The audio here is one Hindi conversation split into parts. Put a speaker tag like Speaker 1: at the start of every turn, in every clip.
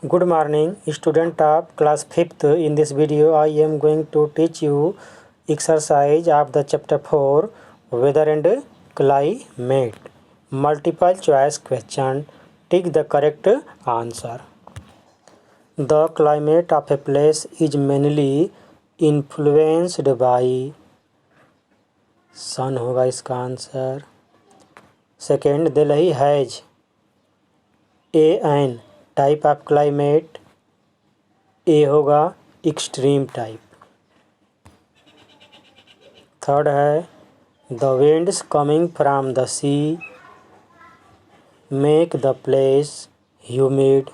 Speaker 1: Good morning, student of class 5th. In this video, I am going to teach you exercise of the chapter 4, Weather and Climate. Multiple choice question. Tick the correct answer. The climate of a place is mainly influenced by sun होगा इसका answer. Second, Delhi has an type of climate. A होगा extreme type. Third है the winds coming from the sea make the place humid.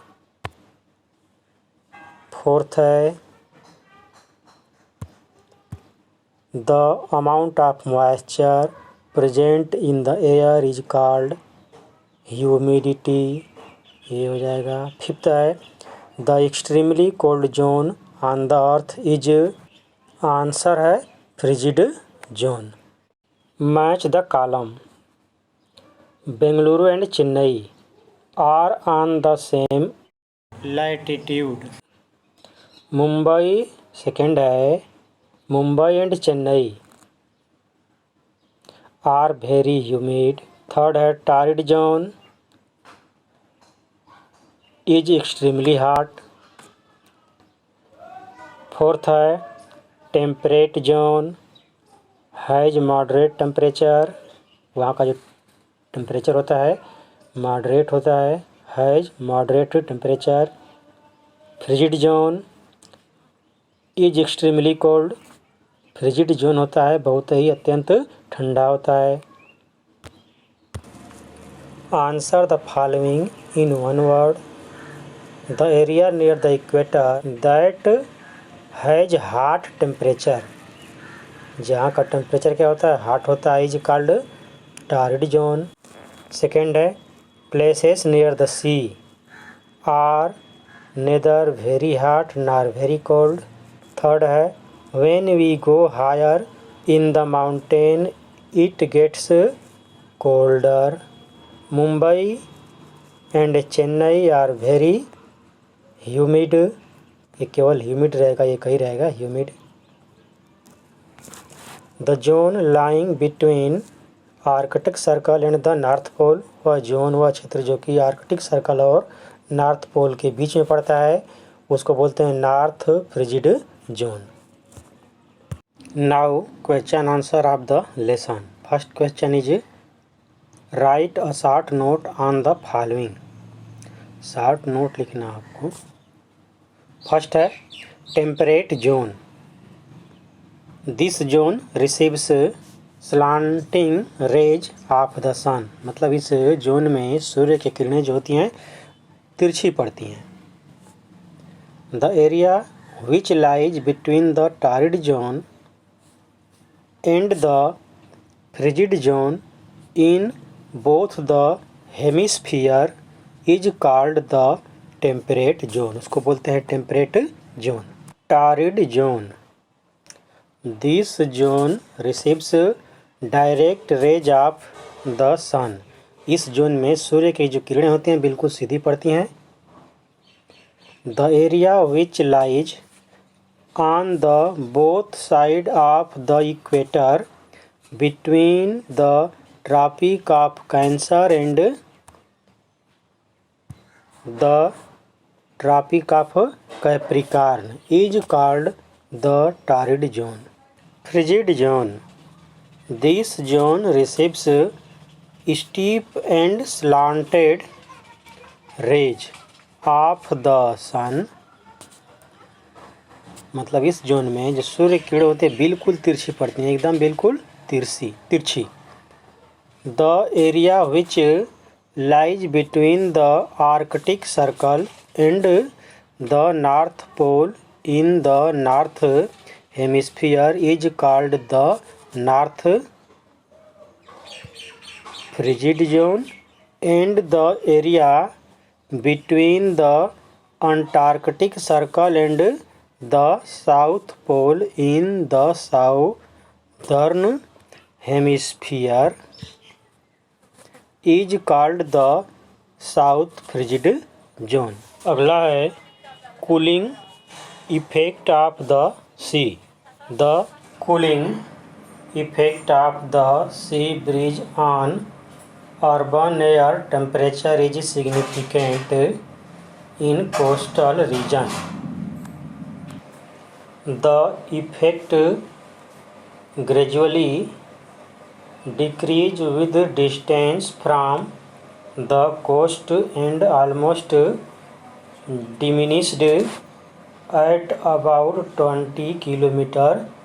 Speaker 1: Fourth है the amount of moisture present in the air is called humidity. ये हो जाएगा. फिफ्थ है the extremely cold zone on the earth is answer है frigid zone. Match the column. Bengaluru and Chennai are on the same latitude. Mumbai second है. Mumbai and Chennai are very humid. Third है torrid zone is extremely hot. Fourth है temperate zone has moderate temperature. वहाँ का जो टेम्परेचर होता है मॉडरेट होता है. Has moderate temperature. Frigid zone is extremely cold. Frigid zone होता है बहुत ही अत्यंत ठंडा होता है. Answer the following in one word. The area near the equator that has hot temperature. जहाँ का टेम्परेचर क्या होता है हॉट होता है is called torrid zone. Second है places near the sea are neither very hot nor very cold. Third है when we go higher in the mountain it gets colder. Mumbai and Chennai are very humid. ये केवल ह्यूमिड रहेगा, ये कहीं रहेगा humid. The zone lying between Arctic circle and the north pole. वह जोन वह क्षेत्र जो कि आर्कटिक सर्कल और नॉर्थ पोल के बीच में पड़ता है उसको बोलते हैं north frigid zone. Now question answer of the lesson. First question is write a short note on the following. Short note लिखना आपको. फर्स्ट है temperate zone. This zone receives slanting rays of the sun. मतलब इस जोन में सूर्य की किरणें जो होती हैं तिरछी पड़ती हैं. The area which lies between the torrid zone and the frigid zone in both the hemisphere is called the temperate zone. उसको बोलते हैं temperate zone. Torrid zone. This zone receives direct rays of the sun. इस जोन में सूर्य की जो किरणें होती हैं बिल्कुल सीधी पड़ती हैं. The area which lies on the both side of the equator between the tropic of Cancer and the tropic of Capricorn is called the torrid zone. Frigid zone. This zone receives steep and slanted rays of the sun. मतलब इस जोन में जो सूर्य किरण होते हैं बिल्कुल तिरछी पड़ती हैं, एकदम बिल्कुल तिरछी. The area which lies between the Arctic circle and the north Pole in the northern hemisphere is called the north frigid zone. And the area between the Antarctic circle and the South Pole in the southern hemisphere is called the South Frigid zone. अगला है cooling effect of the sea. The cooling effect of the sea breeze on urban air temperature is significant in coastal region. The effect gradually decreases with distance from the coast and almost diminished at about 20 km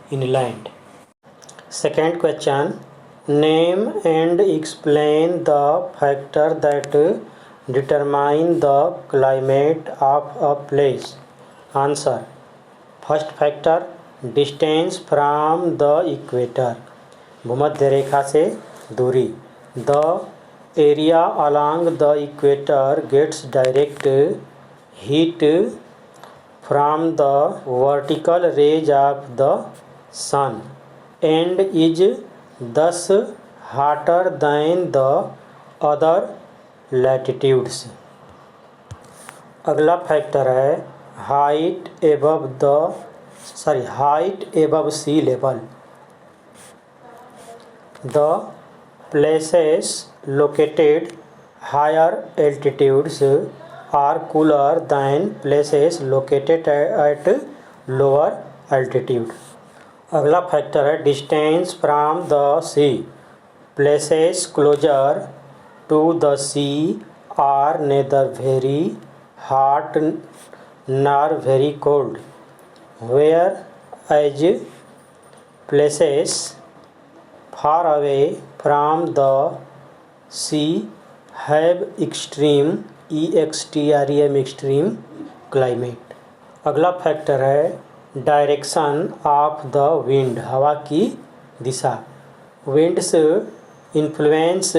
Speaker 1: inland. Second question. Name and explain the factor that determine the climate of a place. Answer. First factor, distance from the equator. भूमध्य रेखा से दूरी. The area along the equator gets direct heat from the vertical rays of the sun and is thus hotter than the other latitudes. अगला फैक्टर है height above sea level. The places located higher altitudes are cooler than places located at lower altitude. अगला फैक्टर है distance from the sea. Places closer to the sea are neither very hot nor very cold, whereas places far away from the sea have extreme extreme climate. अगला फैक्टर है डायरेक्शन ऑफ द विंड. हवा की दिशा. Winds influence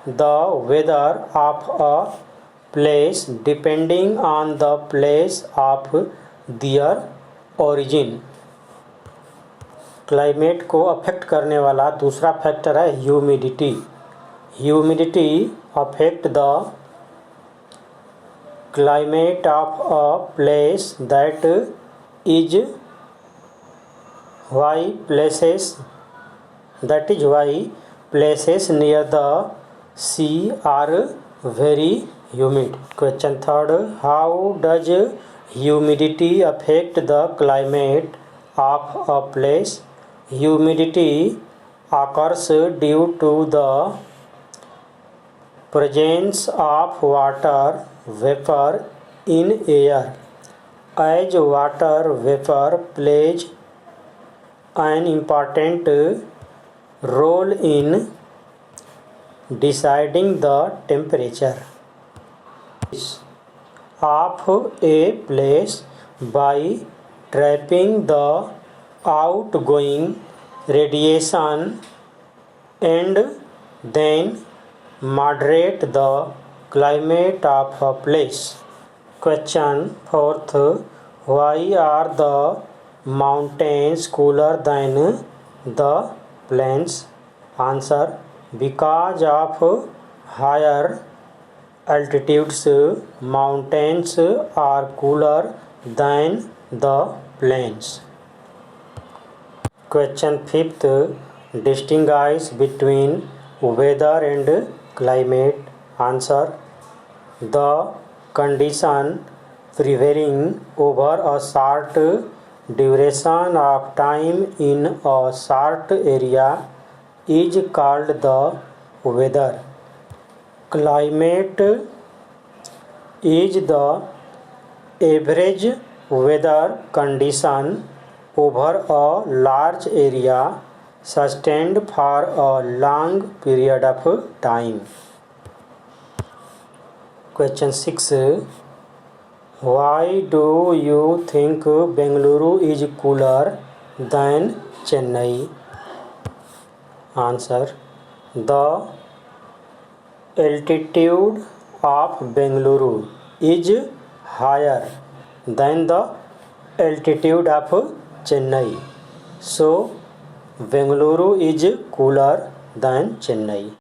Speaker 1: the weather of a place depending on the place of their origin. Climate को अफेक्ट करने वाला दूसरा फैक्टर है humidity. Humidity affect the climate of a place. That is why places near the sea are very humid. Question third. How does humidity affect the climate of a place? Humidity occurs due to the presence of water vapor in air. As water vapor plays an important role in deciding the temperature of a place by trapping the outgoing radiation and then moderate the climate of a place. Question fourth. Why are the mountains cooler than the plains? Answer. Because of higher altitudes, mountains are cooler than the plains. Question fifth. Distinguish between weather and climate. Answer. The condition prevailing over a short duration of time in a short area is called the weather. Climate is the average weather condition over a large area sustained for a long period of time. Question 6. Why do you think Bengaluru is cooler than Chennai? Answer. The altitude of Bengaluru is higher than the altitude of Chennai. So, Bengaluru is cooler than Chennai.